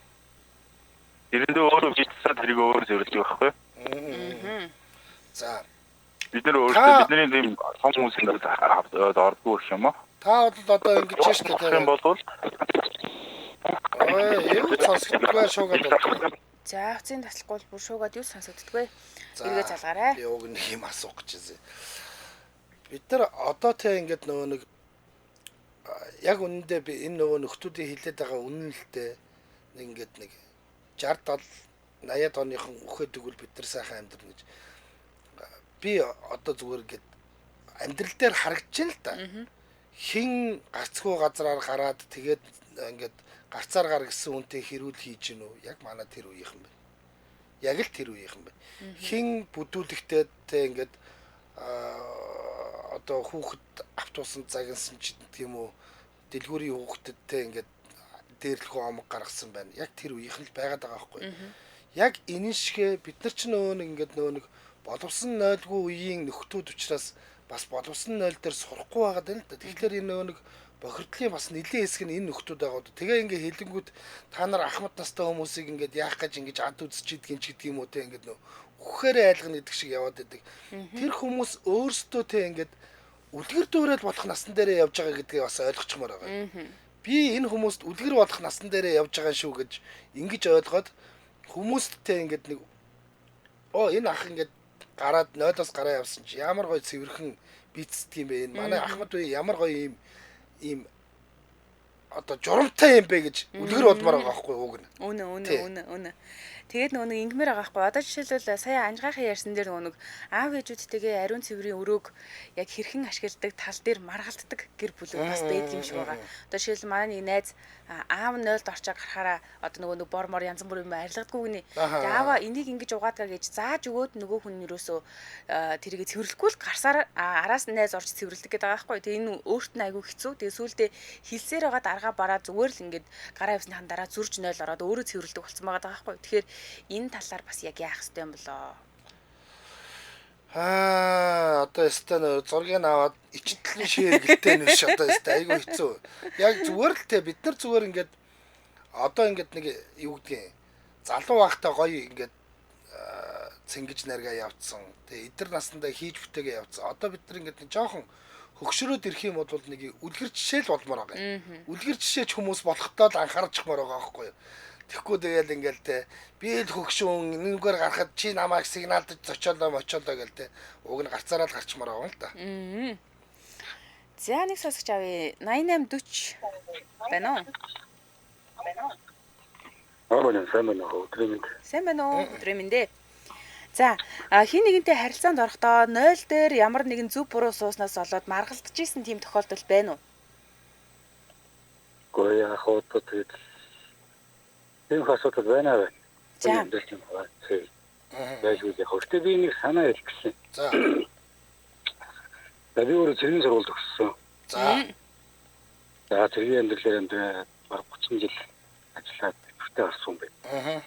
тэрэндээ өөрөө бичсэн тэрийг өөрөө зөвлөж байгаа байхгүй. За бид нар өөрсдөө бидний тийм том хүмүүсийн ордгоо гэх юм аа. Та бол одоо ингэж шүү дээ. Тийм болвол юу сонсогддгүй шуугаад. За хцын таслахгүй бүр шуугаад юу сонсогддгүй. Эргээ залгаарай. Би уг нэг юм асуух гэж байна. Бид нар одоо тэ ингэж нөгөө нэг яг үнэндээ би энэ нөгөө нөхдүүдийн хилээд байгаа үнэн л дээ. Нэг 60 70 80-аад оныхон үхээд өгвөл бид нар сайхан амьдрна гэж. Би одоо зүгээр ингээд амьдрал дээр харагдаж байна л да. Хин гарцгүй газраар гараад тэгээд ингээд гарцаар гар гэсэн үнтэй хэрүүл хийж гинүү. Яг манай тэр үеийнхэн байна. Яг л тэр үеийнхэн байна. Хин бүдүүлэгтэй ингээд одоо хүүхэд автобусанд загнасан ч тийм үү дэлгүүрийн хүүхэдтэй ингээд дээрлэхүү омог гаргасан байна. Яг тэр үеийнхэн л байгаад байгаа байхгүй. Яг энэ шигэ бид нар ч нөгөө нэг ингээд нөгөө нэг боловсон нойлгүй үеийн нөхдүүд учраас бас боловсон нойл дээр сурахгүй байгаад байна л да. Тэгэхээр энэ нөгөө нэг бохирдлын бас нэлийн хэсэг нь энэ нөхдүүд байгаа. Тэгээ ингээ хэлэнгүүд та нар ахмад настай хүмүүсийг ингээд яах гэж ингэж ад үзчихэд ч гэдэг юм уу те ингээд нөө үхэхээрээ айлгана гэдэг шиг яваад байдаг. Тэр хүмүүс өөрсдөө те ингээд үлгэр дуурайл болох насан дээрээ явж байгаа гэдгийг бас ойлгочихмоор байгаа. Би энэ хүмүүст үлгэр болох насан дээрээ явж байгаа шүү гэж ингэж ойлгоод хүмүүсттэй ингээд нэг энэ ах ингээд гараад нойлоос гараа явсан чи ямар гоё цэвэрхэн бицдэг юм бэ энэ манай ахмад үе ямар гоё ийм одоо журамтай юм бэ гэж үлгэр болмоор байгаа байхгүй уг нь. Үнэ. Тэгээд нөгөө нэг ингэмээр байгаа байхгүй. Одоо жишээлбэл сая анжгаахын ярьсан дээр нөгөө нэг аав ээжүүдтэйгээ ариун цэврийн өрөөг яг хэрхэн ашигладаг тал дээр маргалддаг гэр бүл бас байдаг юм шиг байгаа. Одоо жишээлбэл манай нэг найз аав нь 0-д орчоо гарахаараа одоо нөгөө нэг бор мор янз бүр юм арилгадаггүй гинэ. Тэгээд аава энийг ингэж угаадгаа гэж зааж өгөөд нөгөө хүн юусоо тэрийг цэвэрлэхгүй л гарсаар араас нь найз орж цэвэрлдэг гэдэг байгаа байхгүй. Тэгээд энэ өөрт нь айгүй хэцүү. Тэгээд сүүлдээ хилсээр байгаа дарга бараа зүгээр л ингэж гараа явсныхан дараа зурж 0 ороод өөрөө цэвэрлдэг болсон байгаа байхгүй. Тэгэхээр энэ талаар бас яг яах ёстой юм болоо. Одоо өстө зургийг аваад ичтлэн шир гэлтэй нүш одоо өстө айгүй хэцүү. Яг зүгээр л те бид нар зүгээр ингээд одоо ингээд нэг юу гэдгийг залуу байхдаа гоё ингээд цэнгэж наргаа явцсан. Тэгээ эдэр наснда хийж бүтээгээ явцсан. Одоо бид нар ингээд нэг жоохон хөгшрөөд ирэх юм бол нэг үлгэр жишээ л болмоор байгаа юм. Үлгэр жишээч хүмүүс болохдоо л анхаарчихмаар байгаа байхгүй юу? Тэгэхгүй тэгэл ингээл те би л хөгшүүн энэгээр гарахад чи намайг сигналдаж зочоолоо гээл те уг нь гарцаараа л гарчмаар байгаа юм л да. За нэг сонсогч авъя. 8840 байна уу? Сайн байна уу? Өдрийн мэндэ. За хин нэгэнтэй харилцаанд орохдоо 0 дээр ямар нэгэн зөв буруу сууснаас болоод маргалдаж исэн тийм тохиолдол байна уу? Гоё яах вэ тэгээд энэ асуудал байна вэ? За. Яагаад хөртөө би нэг санаа хэлэх гэсэн. За. Би өөрөө цэргийн сургуульд өгсөн. За. За цэргийн амьдралаар баг 30 жил ажиллаад бүртээ гарсан байна.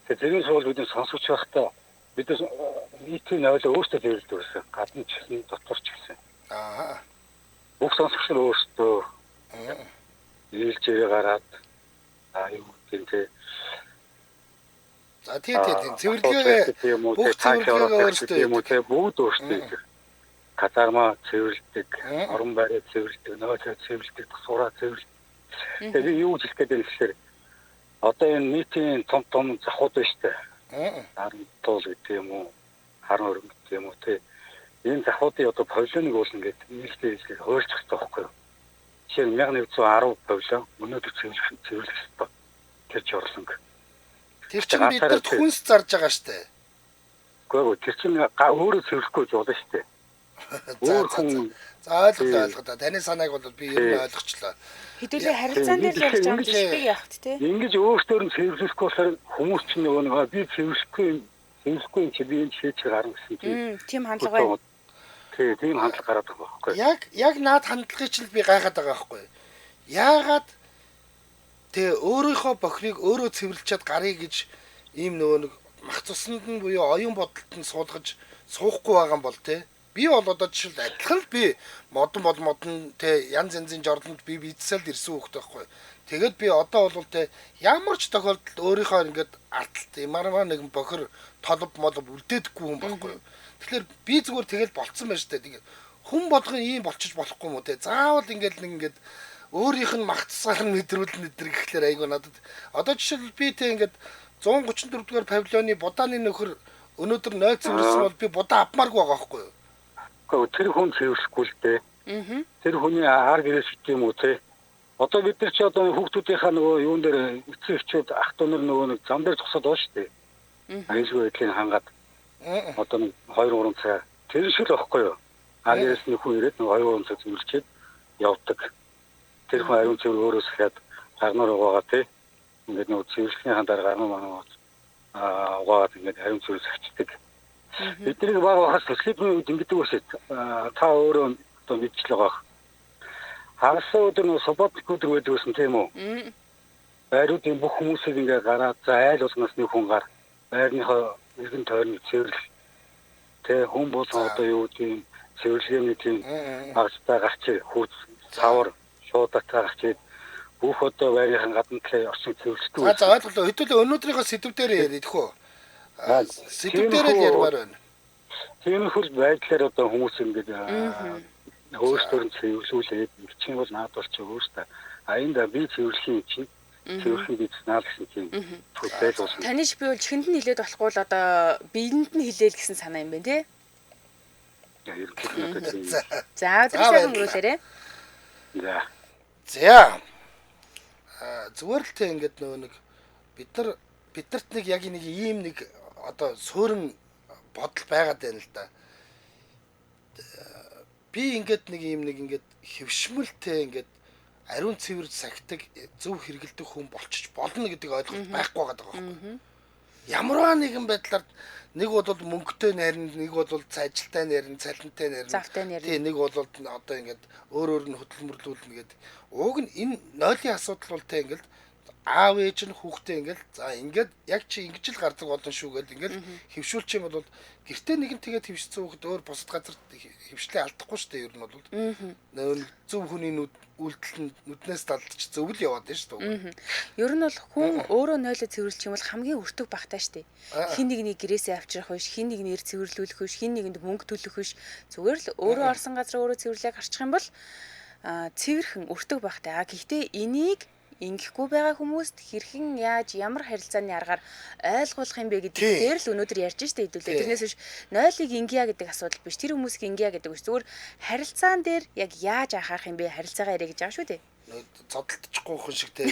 Тэгээд цэргийн сургууль бидний сонсогч байхдаа бид нийтийн ойлоо өөртөө зөвлөдөг гэсэн. Гадна ч гэсэн дотор ч гэсэн. Бүх сонсогч нар өөртөө нийлжээ гараад юу гэнтэй. За тийм цэвэрлэгээ бүх цэвэрлэгээ өөртөө юм уу те бүгд өөртөө казарма цэвэрлэдэг, орон байраа цэвэрлэдэг, нөөцөө цэвэрлэдэг, сураа цэвэрлэдэг. Тэгээд юу хэлэх гээд байна гэхээр одоо энэ нийтийн том захууд байна шүү дээ. Харин туул гэдэг юм уу, харан өргөн гэдэг юм уу те. Энэ захуудын одоо павильоныг уулна гэдэг нийлдээ хэлэх хуульч хэрэгтэй байхгүй юу? Жишээ нь 1910 павильон өнөөдөр цэвэрлэх хэрэгтэй. Тэр ч орлонг. Тэр чинь бидэрт хүнс зарж байгаа штэ. Гэхдээ тэр чинь өөрөө цэвэрлэхгүй болно штэ. Өөр хүн ойлголоо. Таны санааг бол би ер нь ойлгочлоо. Хэдүүлээ харилцаан дээр л явж байгаа юм жишээ яахт те. Ингэж өөртөө нь цэвэрлэхгүй болохоор хүмүүс чинь нөгөө би цэвэрлэхгүй чи би энэ шийдэж гарна гэсэн чинь. Тийм хандлага байна. Тийм хандлага гараад байгаа байхгүй. Яг наад хандлагыг чинь би гайхаад байгаа байхгүй. Яагаад тэгээ өөрийнхөө бохирыг өөрөө цэвэрлчихэд гарыг гэж ийм нөгөө нэг мах цуснд нь буюу оюун бодолд нь суулгаж суухгүй байгаа юм бол те. Би бол одоо жишээл адилхан л би модон те янз янзын жордонд би бийцсэл ирсэн хүүхэд байхгүй. Тэгээд би одоо бол те ямар ч тохиолдолд өөрийнхөө ингээд арталт ямарваа нэгэн бохир толб үлдээдэггүй хүн байхгүй. Тэгэхээр би зүгээр тэгэл болцсон байж тээ. Тэгээд хүн болгон ийм болчих болохгүй юм уу те. Заавал ингээд нэг ингээд өөрийнх нь магтсаар мэдрүүлнэ гэхлээр айгүй надад. Одоо жишээл би те ингээд 134 дугаар павильоны будааны нөхөр өнөөдөр 0 цэвэрлсэн бол би будаа авмааргүй байгаа байхгүй юу? Тэр хүн цэвэрлэхгүй л дээ. Тэр хүний ар гэрээс гэдэг юм уу те. Одоо бид нар ч одоо хүүхдүүдийнхаа нөгөө юун дээр эцэг эхчүүд ах トゥ нар нөгөө нэг зам дээр зогсоод байгаа шүү дээ. Аюулгүй байдлыг хангаад одоо 2-3 цаг тэр шиг л байхгүй юу? Ар гэрээс нэг хүн ирээд нөгөө 2-3 цаг цэвэрлчихэд явдаг. Тэр хүн аюул цэвэр өөрөөс ихэд гарнаар угаагаа те. Ингээд нөгөө цэвэрлэхийн дараа гарнаа угаагаад ингээд аюул цэвэр сахицдаг. Бидний баг хас төслийн үед ингэдэг үсэ та өөрөө одоо мэдчихл байгаа. Хагас өдөр нөө субботик өдөр байдаг гэсэн тийм үү? Байруудын бүх хүмүүсийг ингээ гараад за айл уулнаас нэг хүн гар байрныхоо нэгэн тойрны цэвэрлэх те хүн бол одоо юу тийм цэвэрлэгээний тийм багцтай гарч хурц цавар шууд татгаарч бүх одоо байрын гадна талын орчин цэвэрлэдэг. За ойлголоо. Хэдүүлээ өнөөдрийнхөө сэдв дээр ярих хөө. Сэдв дээр л ярмаар байна. Тиймэрхүү байдлаар одоо хүмүүс ингээд өөрсдөө цэвэрлүүлээд чинь бол наад болчих өөртөө. Аянда би цэвэрлэхийн чинь цэвэрлэхийн бид наад гэсэн тийм бүтээл болсон. Таны би бол чихэнд нь хилээд болохгүй л одоо биеинд нь хилээл гэсэн санаа юм байна тий. За өдрөөсөө өнгөрүүлээрэй. За. Зүгээр л тэг ингээд нөгөө нэг биднэрт нэг яг нэг ийм нэг одоо суурин бодол байгаад байна л да. Би ингээд нэг ийм нэг ингээд хөвшмөлтэй ингээд ариун цэвэр сахидаг зөв хэрэгэлдэг хүн болчих болно гэдэг ойлголт байхгүй байгаа байхгүй. Ямарваа нэгэн байдлаар нэг бол мөнгөтэй найрна, нэг бол цаажилтай найрна, цалинтай найрна. Тийм нэг бол одоо ингээд өөр нь хөдөлмөрлүүлнэ гэдэг. Уг нь энэ нойлын асуудал бол тэ ингээд аав ээж нь хүүхдээ ингээд за ингээд яг чи ингэж л гардаг болно шүү гэдэг ингээд хөвшүүлчих юм бол гэртээ нэгэн тэгээд хөвшсөн хүүхэд өөр бусад газар хөвшлээ алдахгүй шүү дээ ер нь бол зөв хүний үйлдэл нүднээс талдч зөв л яваад байна шүү дээ. Ер нь бол хүн өөрөө нойлоо цэвэрлэх юм бол хамгийн өртөг багтаа шүү дээ. Хин нэгний гэрээсээ авчрах биш, хин нэгнээр цэвэрлүүлэх биш, хин нэгэнд мөнгө төлөх биш. Зүгээр л өөрөө орсон газар өөрөө цэвэрлээг харчих юм бол цэвэрхэн өртөг багтаа. Гэхдээ энийг ингэхгүй байгаа хүмүүст хэрхэн яаж ямар харилцааны аргаар ойлгуулах юм бэ гэдэг дээр л өнөөдөр ярьж штэ хэдүүлээ. Тэрнээс биш нойлыг ингэя гэдэг асуудал биш. Тэр хүмүүсийг ингэя гэдэг биш. Зүгээр харилцаан дээр яг яаж анхаарах юм бэ? Харилцаагаа яриа гэж байгаа шүү дээ. Цодтолдчихгүй хүн шиг тийм.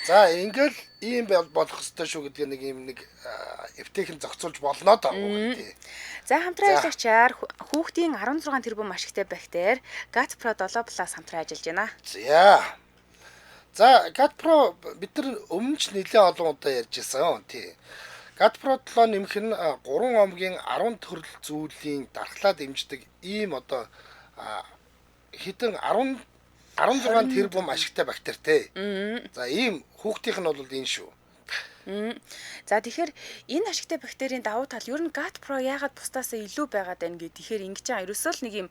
За ингээл ийм болох ёстой шүү гэдэг нэг юм нэг эвтэйхэн зохицуулж болно доо. За хамтран ажиллагчаар хүүхдийн 16 тэрбум ашигтай бактери GAT-Pro 7+ хамтран ажиллаж байна. За GAT-Pro бид нар өмнө ч нэлээд олон удаа ярьж байсан. Тий. GAT-Pro 7 нэмэх нь 3 омгийн 10 төрөл зүйлийн дархлаа дэмждэг ийм одоо хэдэн 16 тэрбум ашигтай бактеритэй. За ийм хүүхдийнх нь бол энэ шүү. За тэгэхээр энэ ашигтай бактерийн давуу тал ер нь GAT-Pro яагаад бусдаасаа илүү байгаад байна гэдэг. Тэгэхээр ингэж байгаа ерөөсөө л нэг юм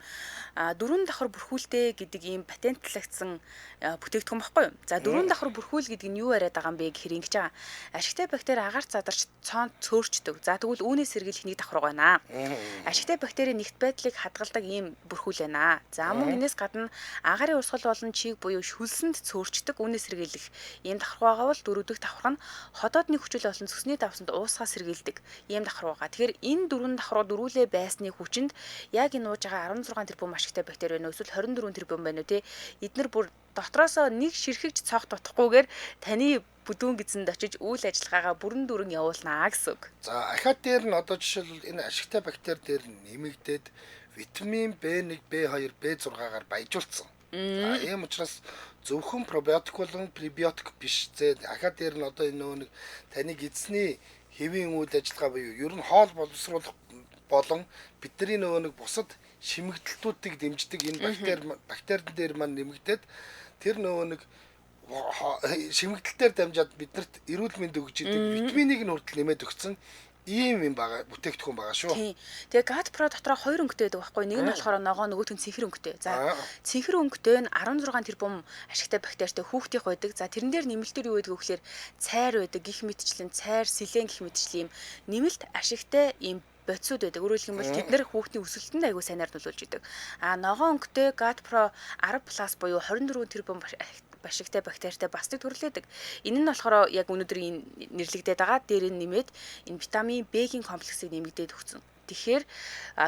4 давхар бүрхүүлтэй гэдэг ийм патентлагдсан бүтээгдэхүүн баггүй юу? За 4 давхар бүрхүүл гэдэг нь юу яриад байгаа юм бэ гэхээр ингэж байгаа. Ашигтай бактери агаарт задарч цоонд цөөрчдөг. За тэгвэл үүнээс сэргийлэх нэг давхар байна. Ашигтай бактери нэгт байдлыг хадгалдаг ийм бүрхүүл байна. За мөн энэс гадна агаарын урсгал болон чийг буюу шүлсэнд цөөрчдөг. Үүнээс сэргийлэх ийм давхар байгаа бол 4 дахь давхар нь ходоодны хүчил болон цөсний давсанд уусгаа сэргийлдэг ийм давхар байгаа. Тэгэхээр энэ 4 давхрууд дөрүүлээ байсны хүчинд яг энэ ууж байгаа 16 тэрбум ашигтай бактери байна уу эсвэл 24 тэрбум байна уу те эднэр бүр дотроосоо нэг ширхэгч цогт утахгүйгээр таны бүдүүн гидсэнд очиж үйл ажиллагаагаа бүрэн дүрэн явуулнаа гэсэн үг. За ахаад дээр нь одоо жишээлбэл энэ ашигтай бактери дээр нэмэгдээд витамин B1, B2, B6-гаар баяжуулсан. Ийм учраас зөвхөн пробиотик болон пребиотик биш. Ахаад дээр нь одоо энэ нөгөө нэг таны гидсний хэвийн үйл ажиллагаа буюу ер нь хоол боловсруулах болон бидний нөгөө нэг бусад шимэгдэлтүүдийг дэмждэг энэ бактерийн дээр маань нэмэгдээд тэр нөгөө нэг шимэгдэлтээр дамжаад биднэрт эрүүл мэнд өгж идэг витаминыг нь хүртэл нэмээд өгсөн ийм юм байгаа бүтээгдэхүүн байгаа шүү. Тэгээ GAT-Pro дотроо 2 өнгөтэй байдаг байхгүй. Нэг нь болохоор ногоо нөгөөх нь цэнхэр өнгөтэй. За цэнхэр өнгөтэй нь 16 тэрбум ашигтай бактеритай хүүхдийнх байдаг. За тэрэн дээр нэмэлтээр юу байдаг вэ гэхээр цайр байдаг, гих мэтчлэн, цайр, силен гих мэтчлийн ийм нэмэлт ашигтай ийм бодисууд байдаг. Өөрөөр хэлбэл тэд нэр хүүхдийн өсөлтөнд аягүй сайнаар нөлөөлж идэг. Ногоо өнгөтэй GAT-Pro 10+ буюу 24 тэрбум ашигтай бактеритай бас нэг төрлөөдөг. Энэ нь болохоор яг өнөөдрийн нэрлэгдээд байгаа дээр нь нэмээд энэ витамин B-ийн комплексыг нэмэгдээд өгсөн. Тэгэхээр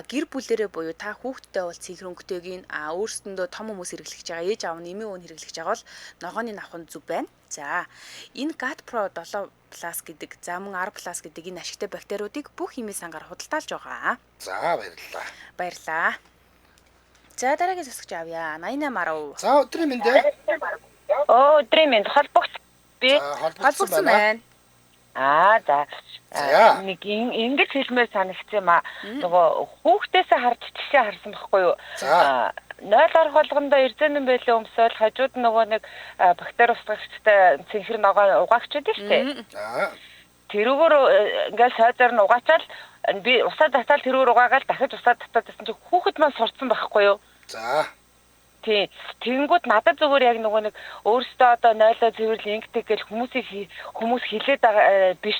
гэр бүлэрээ буюу та хүүхдтэй бол цэнхэр өнгөтэйг өөрсдөндөө том хүмүүс хэрэглэж байгаа, ээж аав нь эмээ өвн хэрэглэж байгаа бол ногооны авах нь зүг байна. За энэ GAT-Pro 7+ гэдэг, за мөн 10+ гэдэг энэ ашигтай бактериудыг бүх химийн сангаар худалдаалж байгаа. За баярлалаа. Баярлалаа. За дараагийн засагч авъя. 8810. За өдрийн мэнд ээ. Өдрийн мэнд холбогц би холбогцсон байна. За нэг ингэж хэлмээр санагдсан юм аа. Нөгөө хүүхдээсээ харж жишээ харсан байхгүй юу? 0 орох болгондоо эрзэнэн байлээ өмсөөл хажууд нөгөө нэг бактери устгагчтай цэнхэр ногоо угаагчд шүү дээ. Тэрүүгээр ингээл сайзаар нь угаачаал би усаа татаад тэр рүү угаагаал дахиж усаа татаадсэн чинь хүүхэд маань сурцсан байхгүй юу? За. Тий. Тэгэнгүүт надад зүгээр яг нөгөө нэг өөрөөсөө одоо 0-оо цэвэрлэл ингэдэг гэж хүмүүс хилээд байгаа биш.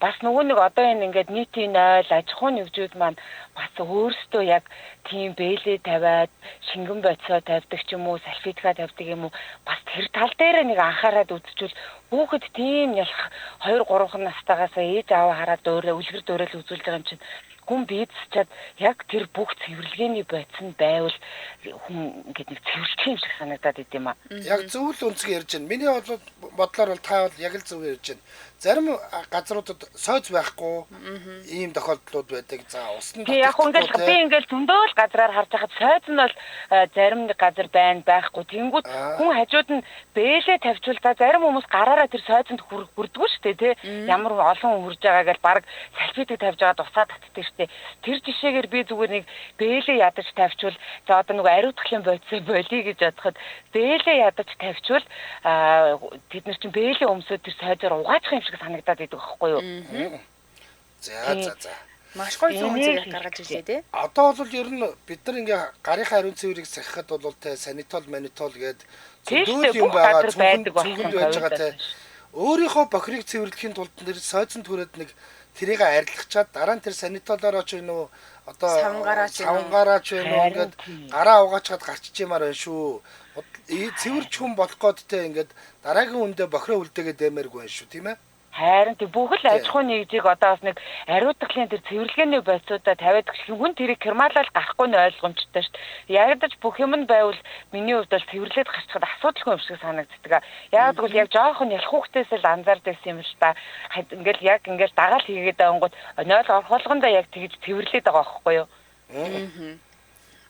Бас нөгөө нэг одоо энэ ингээд нийтийн 0 аж ахуйн нэгжүүд маань бас өөрөөсөө яг тийм бэлээ тавиад шингэн бодисоо тавьдаг ч юм уу, салфетка тавьдаг юм уу, бас тэр тал дээр нэг анхаарал үзчихвэл хүүхэд тийм ялах 2-3 настайгаас ээж аваа хараад үлгэр дөөрөл үзүүлж байгаа юм чинь хүн биедсчаад яг тэр бүх цэвэрлэгээний бодис нь байвал хүн ингээд нэг цэвэрлэх юм шиг санагдаад идэм аа. Яг зөв л үнцэг ярьж байна. Миний бодлоор бол та бол яг л зөв ярьж байна. Зарим газруудад сойз байхгүй ийм тохиолдлууд байдаг. За усны яг ингээд би ингээд зөндөө л газраар харж байхад сойз нь бол зарим нэг газар байхгүй. Тэнгүүд хүн хажууд нь бэлээ тавьчвал та зарим хүмүүс гараараа тэр сойзонд хүрдэггүй шүү дээ, тий. Ямар олон хүрж байгаа гэж баг салфетик тавьж байгаа тусаа татдаг шүү дээ. Тэр жишээгээр би зүгээр нэг бэлээ ядаж тавьчвал за одоо нэг ариутгахын бодисоо болиё гэж бодоход бэлээ ядаж тавьчвал тэд нар чинь бэлээ өмсөд тэр сойзоор угаачих юм шиг санагдаад идэг байхгүй юу? За. Маш гоё зүүн зэрэг гаргаж ирлээ тий. Одоо бол ер нь бид нар ингээ гарынхаа ариун цэврийг сахихад бол те санитол манитол гээд зөндөө юм байгаа зөвхөн байж байгаа те. Өөрийнхөө бохирыг цэвэрлэхийн тулд нэр сойзон түрээд нэг тэрийг арилгачаад дараа нь тэр санитолоор ч нөө одоо савнгараач нөө ингээд гараа угаачаад гарчиж юмар байна шүү. Цэвэрч хүн болох гээд те ингээд дараагийн үндэ бохироо үлдээгээд дэмэргүй байна шүү, тийм ээ? Харин тийм бүх л аж ахуйн нэгжийг одоо бас нэг ариутгахын тэр цэвэрлэгээний байцуудаа тавиад хүн тэрийг кермалал гарахгүй нь ойлгомжтой шүү дээ. Ягдаж бүх юм нь байвал миний хувьд бол цэвэрлээд гарчихад асуудалгүй юм шиг санагддаг. Яг тэгвэл яг жоохон ялах хүүхдээс л анзаардаг юм л та. Ингээл яг ингээл дагаал хийгээд байнгут 0 орхолгондоо яг тэгж цэвэрлээд байгаа байхгүй юу?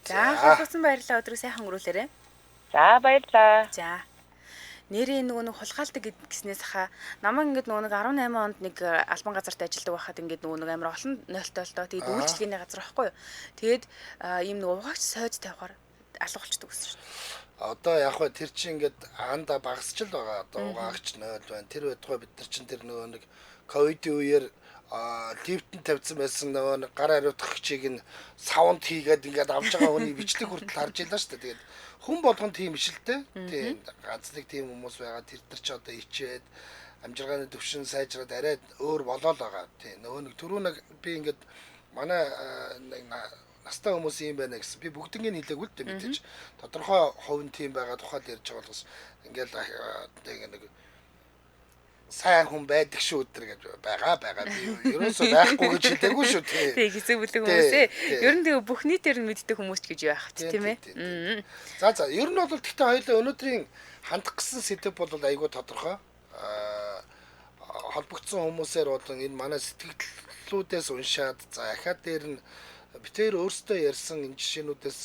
За хөлгсөн баярлалаа, өдрөө сайхан өнгөрүүлээрэй. За баярлалаа. За. Нэрийн нөгөө нэг хулгайлдаг гэснээс хаа намайг ингээд нөгөө нэг 18 онд нэг албан газарт ажилладаг байхад ингээд нөгөө нэг амар олон нойлтоолтоо тэгээд үйлчлэгээний газар байхгүй юу. Тэгээд ийм нэг угаач сойж тавихаар алгуулчдаг гэсэн шүү дээ. Одоо яг хөө тэр чинь ингээд анда багасч л байгаа. Одоо угаагч нойл байна. Тэр байтугай бид нар чинь тэр нөгөө нэг ковидын үеэр лифтэн тавьсан байсан нөгөө нэг гар ариутгагчийг нь саунд хийгээд ингээд авч байгаа хүний бичлэг хүртэл харж байлаа шүү дээ. Тэгээд хүн болгон тийм иш л дээ. Тийм ганц нэг тийм хүмүүс байгаа. Тэр нар ч одоо ичээд амжиргааны төвшин сайжраад арай өөр болоод байгаа. Тийм нөгөө нэг түрүү нэг би ингээд манай настай хүмүүс юм байна гэсэн. Би бүгднийг хэлээгүй л дээ мэдээж. Тодорхой хувь нь тийм байгаа тухайд ярьж байгаа болохос ингээд нэг сайн хүн байдаг шүү өдр гэж байгаа. Би ерөөсөө байхгүй гэж хэлээгүй шүү тий. Тий хэсэг бүлэг хүмүүсээ. Ер нь тэгээ бүх нийтээр нь мэддэг хүмүүс ч гэж байх тийм ээ. За ер нь бол гэхдээ хоёулаа өнөөдрийн хандах гэсэн сэдв бол айгүй тодорхой. Холбогдсон хүмүүсээр болон энэ манай сэтгэлдлүүдээс уншаад за ахаад дээр нь битээр өөрсдөө ярьсан энэ жишээнүүдээс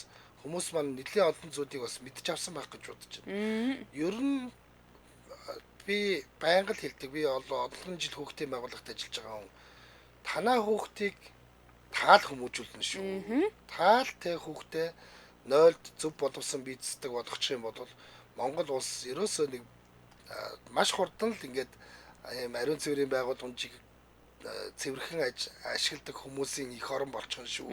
хүмүүс маань нэлийн олон зүйлийг бас мэдж авсан байх гэж бодож байна. Ер нь би байнга л хэлдэг. Би олон жил хүүхдийн байгууллагт ажиллаж байгаа хүн. Танаа хүүхдийг таал хүмүүжүүлнэ шүү. Таалтай хүүхдээ 0-д зөв боловсон биедсдэг болгочих юм бол Монгол улс ерөөсөө нэг маш хурдан л ингээд ариун цэврийн байгууламжийг цэвэрхэн ашигладаг хүмүүсийн их орон болчихно шүү.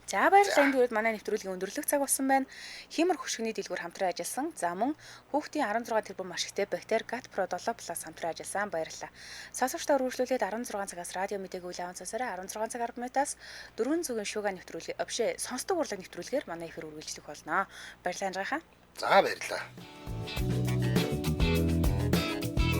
За баярлалаа. Энд үрд манай нэвтрүүлгийн өндөрлөх цаг болсон байна. Хиймэр хөшгөний дэлгүүр хамтран ажилласан. За мөн хүүхдийн 16 тэрбум ашигтай бактери Gat Pro 7+ хамтран ажилласан. Баярлалаа. Сонсогчдоо үргэлжлүүлээд 16 цагаас радио мэдээг үйл авансаараа 16 цаг 10 минутаас 4 зүгийн шууга нэвтрүүлгээ өвшөө сонсдог урлаг нэвтрүүлгээр манай эфир үргэлжлэх болно. Баярлалаа анжихаа. За баярлалаа.